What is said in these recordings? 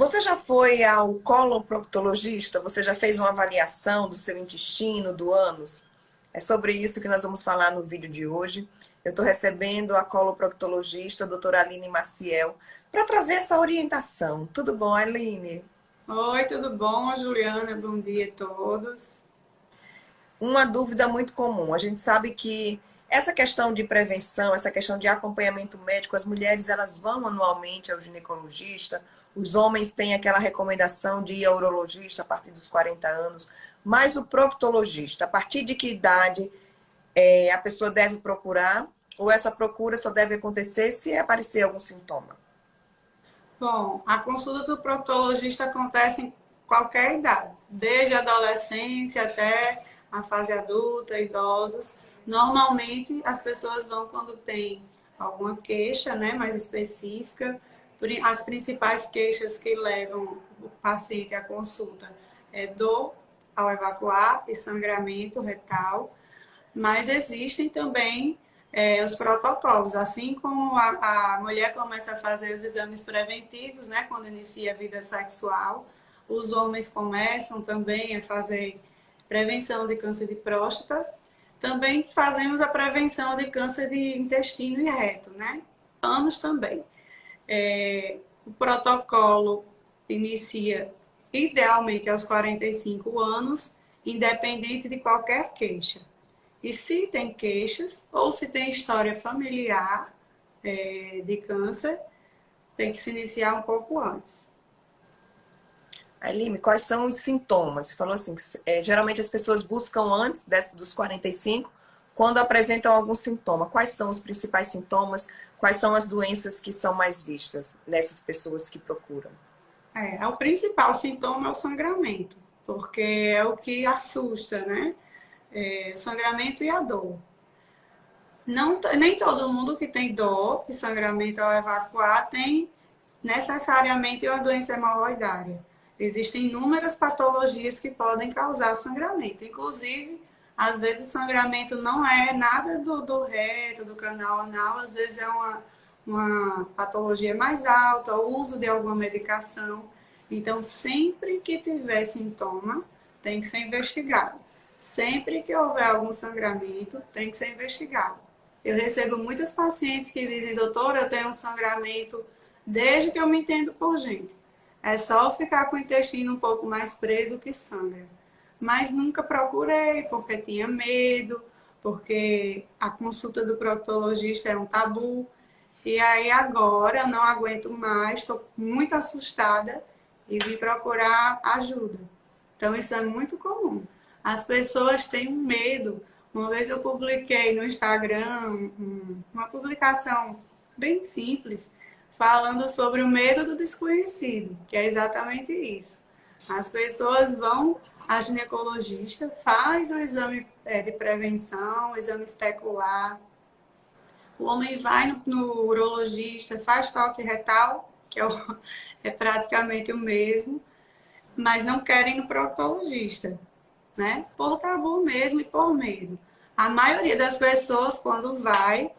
Você já foi ao coloproctologista? Você já fez uma avaliação do seu intestino, do ânus? É sobre isso que nós vamos falar no vídeo de hoje. Eu estou recebendo a coloproctologista, a doutora Aline Maciel, para trazer essa orientação. Tudo bom, Aline? Oi, tudo bom, Juliana? Bom dia a todos. Uma dúvida muito comum. A gente sabe que essa questão de prevenção, essa questão de acompanhamento médico, as mulheres elas vão anualmente ao ginecologista, os homens têm aquela recomendação de ir ao urologista a partir dos 40 anos, mas o proctologista, a partir de que idade a pessoa deve procurar, ou essa procura só deve acontecer se aparecer algum sintoma? Bom, a consulta do proctologista acontece em qualquer idade, desde a adolescência até a fase adulta, idosos. Normalmente, as pessoas vão quando tem alguma queixa, né, mais específica. As principais queixas que levam o paciente à consulta é dor ao evacuar e sangramento retal. Mas existem também os protocolos, assim como a mulher começa a fazer os exames preventivos, né, quando inicia a vida sexual, os homens começam também a fazer prevenção de câncer de próstata, também fazemos a prevenção de câncer de intestino e reto, né? Ânus também. O protocolo inicia idealmente aos 45 anos, independente de qualquer queixa. E se tem queixas ou se tem história familiar de câncer, tem que se iniciar um pouco antes. Aline, quais são os sintomas? Você falou assim, geralmente as pessoas buscam antes dos 45, quando apresentam algum sintoma. Quais são os principais sintomas? Quais são as doenças que são mais vistas nessas pessoas que procuram? O principal sintoma é o sangramento, porque é o que assusta, né? O sangramento e a dor. Não, nem todo mundo que tem dor e sangramento ao evacuar tem necessariamente uma doença hemorroidária. Existem inúmeras patologias que podem causar sangramento. Inclusive, às vezes o sangramento não é nada do reto, do canal anal, às vezes é uma patologia mais alta, o uso de alguma medicação. Então, sempre que tiver sintoma, tem que ser investigado. Sempre que houver algum sangramento, tem que ser investigado. Eu recebo muitas pacientes que dizem, doutora, eu tenho um sangramento desde que eu me entendo por gente. É só ficar com o intestino um pouco mais preso que sangra. Mas nunca procurei, porque tinha medo, porque a consulta do proctologista é um tabu. E aí agora eu não aguento mais, estou muito assustada e vim procurar ajuda. Então isso é muito comum. As pessoas têm um medo. Uma vez eu publiquei no Instagram uma publicação bem simples, falando sobre o medo do desconhecido, que é exatamente isso. As pessoas vão à ginecologista, faz o exame de prevenção, o exame especular. O homem vai no urologista, faz toque retal, que é praticamente o mesmo, mas não querem ir no proctologista, né? Por tabu mesmo e por medo. A maioria das pessoas, quando vai,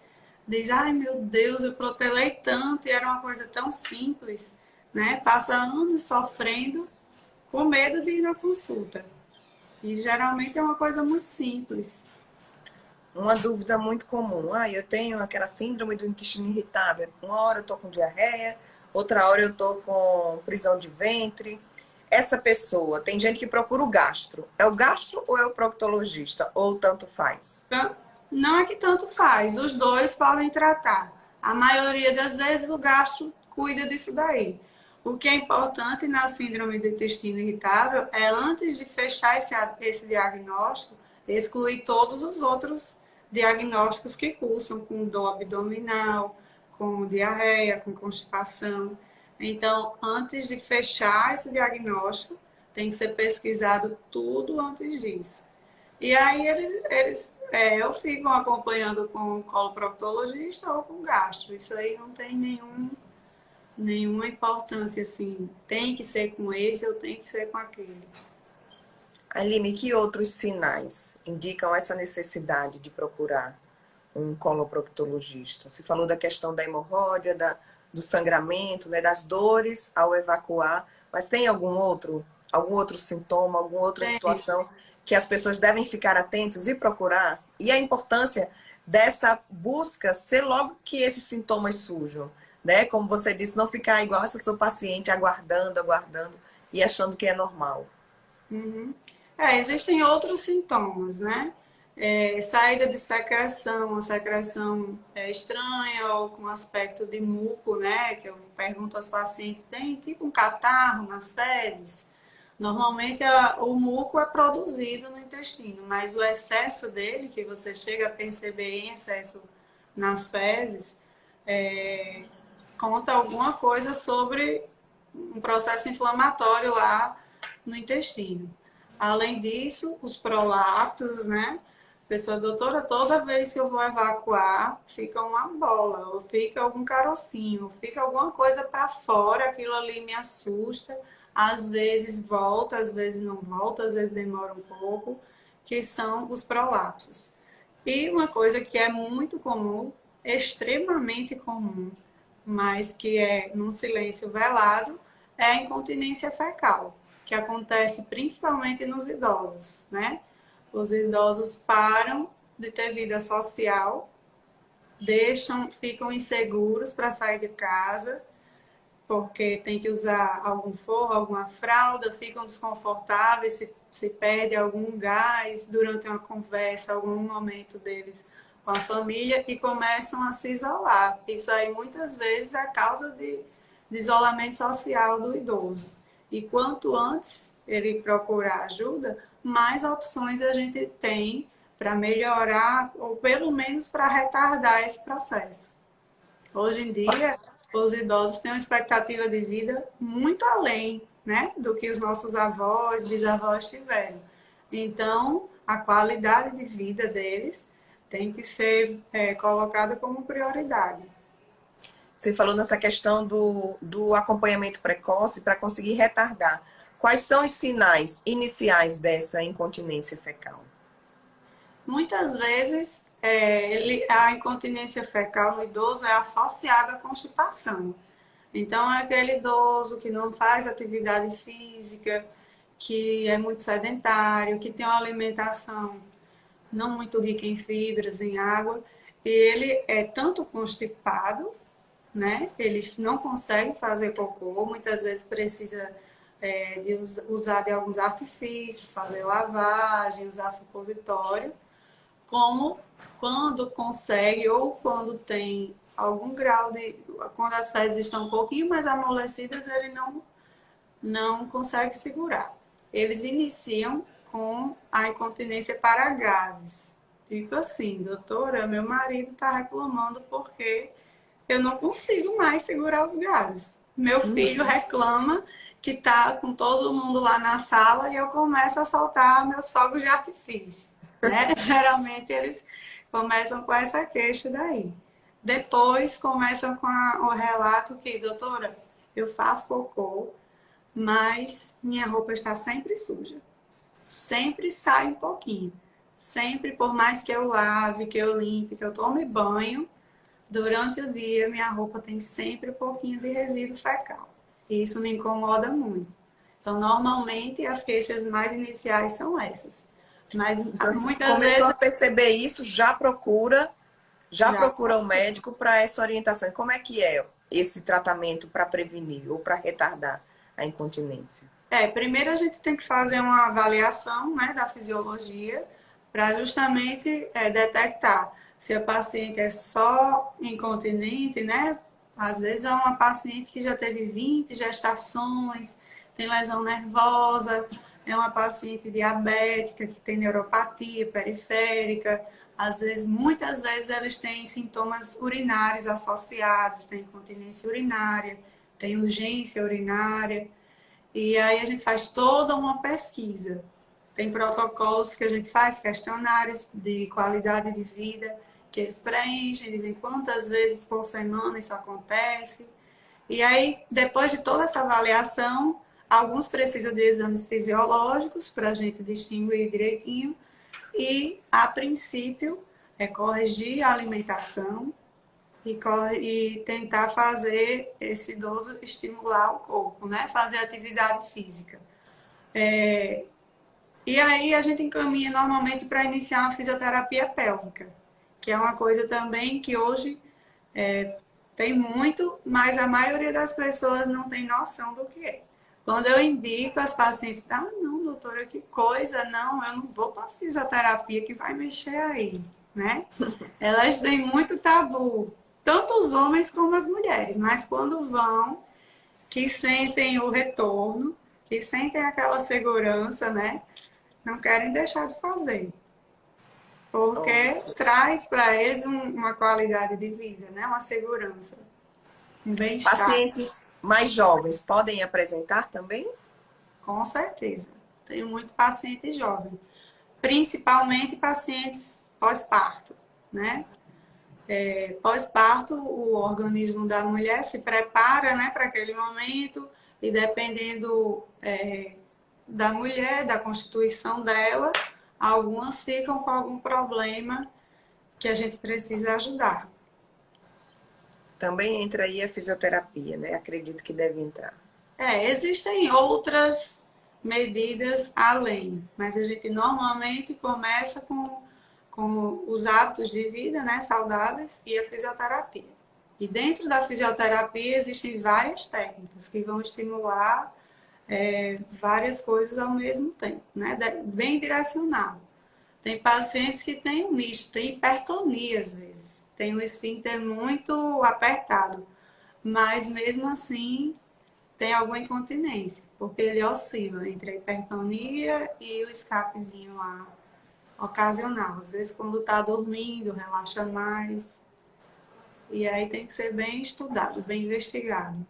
diz, ai meu Deus, eu protelei tanto e era uma coisa tão simples, né? Passa anos sofrendo com medo de ir na consulta. E geralmente é uma coisa muito simples. Uma dúvida muito comum. Eu tenho aquela síndrome do intestino irritável. Uma hora eu tô com diarreia, outra hora eu tô com prisão de ventre. Essa pessoa, tem gente que procura o gastro. É o gastro ou é o proctologista? Ou tanto faz? Então, não é que tanto faz, os dois podem tratar. A maioria das vezes o gastro cuida disso daí. O que é importante na síndrome do intestino irritável é, antes de fechar esse diagnóstico, excluir todos os outros diagnósticos que cursam com dor abdominal, com diarreia, com constipação. Então, antes de fechar esse diagnóstico, tem que ser pesquisado tudo antes disso. E aí eu fico acompanhando com o coloproctologista ou com gastro. Isso aí não tem nenhuma importância assim. Tem que ser com esse ou tem que ser com aquele. Aline, que outros sinais indicam essa necessidade de procurar um coloproctologista? Você falou da questão da hemorroida, do sangramento, né, das dores ao evacuar, mas tem algum outro sintoma, alguma outra Tem. situação que as pessoas devem ficar atentos e procurar? E a importância dessa busca ser logo que esses sintomas surjam, né? Como você disse, não ficar igual essa sua paciente aguardando, aguardando e achando que é normal. Uhum. Existem outros sintomas, né? Saída de secreção, a secreção é estranha ou com aspecto de muco, né? Que eu pergunto aos pacientes, tem tipo um catarro nas fezes? Normalmente o muco é produzido no intestino, mas o excesso dele, que você chega a perceber em excesso nas fezes, é, conta alguma coisa sobre um processo inflamatório lá no intestino. Além disso, os prolapsos, né? Pessoa, doutora, toda vez que eu vou evacuar, fica uma bola, ou fica algum carocinho, ou fica alguma coisa para fora, aquilo ali me assusta. Às vezes volta, às vezes não volta, às vezes demora um pouco, que são os prolapsos. E uma coisa que é muito comum, extremamente comum, mas que é num silêncio velado, é a incontinência fecal, que acontece principalmente nos idosos, né? Os idosos param de ter vida social, ficam inseguros para sair de casa, porque tem que usar algum forro, alguma fralda, ficam desconfortáveis, se perde algum gás durante uma conversa, algum momento deles com a família e começam a se isolar. Isso aí muitas vezes é causa de isolamento social do idoso. E quanto antes ele procurar ajuda, mais opções a gente tem para melhorar ou pelo menos para retardar esse processo. Hoje em dia, os idosos têm uma expectativa de vida muito além, né, do que os nossos avós, bisavós tiveram. Então, a qualidade de vida deles tem que ser colocada como prioridade. Você falou nessa questão do acompanhamento precoce para conseguir retardar. Quais são os sinais iniciais dessa incontinência fecal? Muitas vezes, a incontinência fecal no idoso é associada à constipação. Então, é aquele idoso que não faz atividade física, que é muito sedentário, que tem uma alimentação não muito rica em fibras, em água, e ele é tanto constipado, né? Ele não consegue fazer cocô, muitas vezes precisa de usar de alguns artifícios, fazer lavagem, usar supositório, como quando consegue ou quando tem algum grau de. Quando as fezes estão um pouquinho mais amolecidas, ele não consegue segurar. Eles iniciam com a incontinência para gases. Tipo assim, doutora, meu marido está reclamando porque eu não consigo mais segurar os gases. Meu filho reclama que tá com todo mundo lá na sala e eu começo a soltar meus fogos de artifício, né? Geralmente eles começam com essa queixa daí. Depois começam com o relato que, doutora, eu faço cocô, mas minha roupa está sempre suja. Sempre sai um pouquinho. Sempre, por mais que eu lave, que eu limpe, que eu tome banho, durante o dia minha roupa tem sempre um pouquinho de resíduo fecal. E isso me incomoda muito. Então, normalmente, as queixas mais iniciais são essas. Mas Então, se muitas começou vezes a perceber isso, já já. procura o médico para essa orientação. E como é que é esse tratamento para prevenir ou para retardar a incontinência? Primeiro a gente tem que fazer uma avaliação, né, da fisiologia para justamente detectar se a paciente é só incontinente, né? Às vezes é uma paciente que já teve 20 gestações, tem lesão nervosa, é uma paciente diabética que tem neuropatia periférica, às vezes, muitas vezes eles têm sintomas urinários associados, tem incontinência urinária, tem urgência urinária. E aí a gente faz toda uma pesquisa. Tem protocolos que a gente faz, questionários de qualidade de vida, que eles preenchem, dizem quantas vezes por semana isso acontece. E aí, depois de toda essa avaliação, alguns precisam de exames fisiológicos para a gente distinguir direitinho. E, a princípio, é corrigir a alimentação, e tentar fazer esse idoso estimular o corpo, né? Fazer atividade física. E aí a gente encaminha normalmente para iniciar uma fisioterapia pélvica, que é uma coisa também que hoje tem muito, mas a maioria das pessoas não tem noção do que é. Quando eu indico as pacientes, ah, não, doutora, que coisa, não, eu não vou para fisioterapia que vai mexer aí, né? Elas têm muito tabu, tanto os homens como as mulheres, mas quando vão, que sentem o retorno, que sentem aquela segurança, né? Não querem deixar de fazer, porque traz para eles uma qualidade de vida, né? Uma segurança, um bem-estar. Pacientes mais jovens podem apresentar também? Com certeza. Tenho muito paciente jovem, principalmente pacientes pós-parto, né? Pós-parto, o organismo da mulher se prepara, né, para aquele momento e dependendo da mulher, da constituição dela, algumas ficam com algum problema que a gente precisa ajudar. Também entra aí a fisioterapia, né? Acredito que deve entrar. Existem outras medidas além, mas a gente normalmente começa com os hábitos de vida, né, saudáveis e a fisioterapia. E dentro da fisioterapia existem várias técnicas que vão estimular várias coisas ao mesmo tempo, né, bem direcionado. Tem pacientes que têm um misto, tem hipertonia às vezes, tem um esfíncter muito apertado, mas mesmo assim tem alguma incontinência, porque ele oscila entre a hipertonia e o escapezinho lá ocasional. Às vezes, quando está dormindo, relaxa mais. E aí tem que ser bem estudado, bem investigado.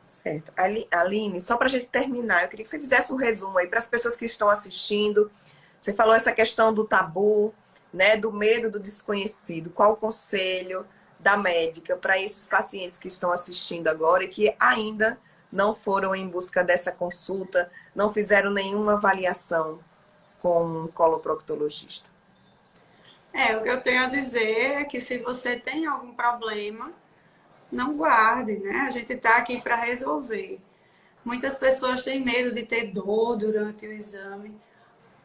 Certo. Aline, só para a gente terminar, eu queria que você fizesse um resumo aí para as pessoas que estão assistindo. Você falou essa questão do tabu, né, do medo do desconhecido. Qual o conselho da médica para esses pacientes que estão assistindo agora e que ainda não foram em busca dessa consulta, não fizeram nenhuma avaliação com um coloproctologista? O que eu tenho a dizer é que se você tem algum problema, não guarde, né? A gente está aqui para resolver. Muitas pessoas têm medo de ter dor durante o exame.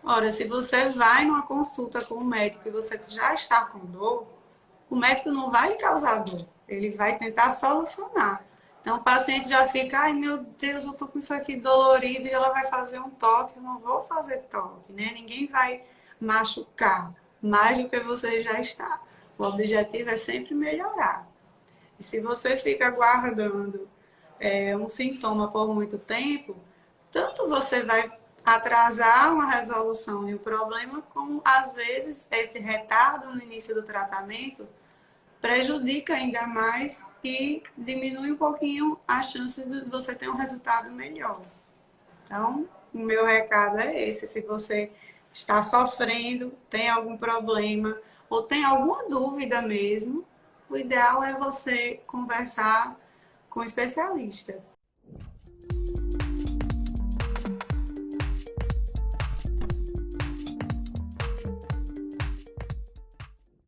Ora, se você vai numa consulta com o médico e você já está com dor, o médico não vai lhe causar dor, ele vai tentar solucionar. Então o paciente já fica, ai meu Deus, eu tô com isso aqui dolorido e ela vai fazer um toque, eu não vou fazer toque, né? Ninguém vai machucar mais do que você já está. O objetivo é sempre melhorar. E se você fica guardando um sintoma por muito tempo, tanto você vai atrasar uma resolução de um problema, como às vezes esse retardo no início do tratamento prejudica ainda mais e diminui um pouquinho as chances de você ter um resultado melhor. Então, o meu recado é esse: se você está sofrendo, tem algum problema ou tem alguma dúvida mesmo, o ideal é você conversar com um especialista.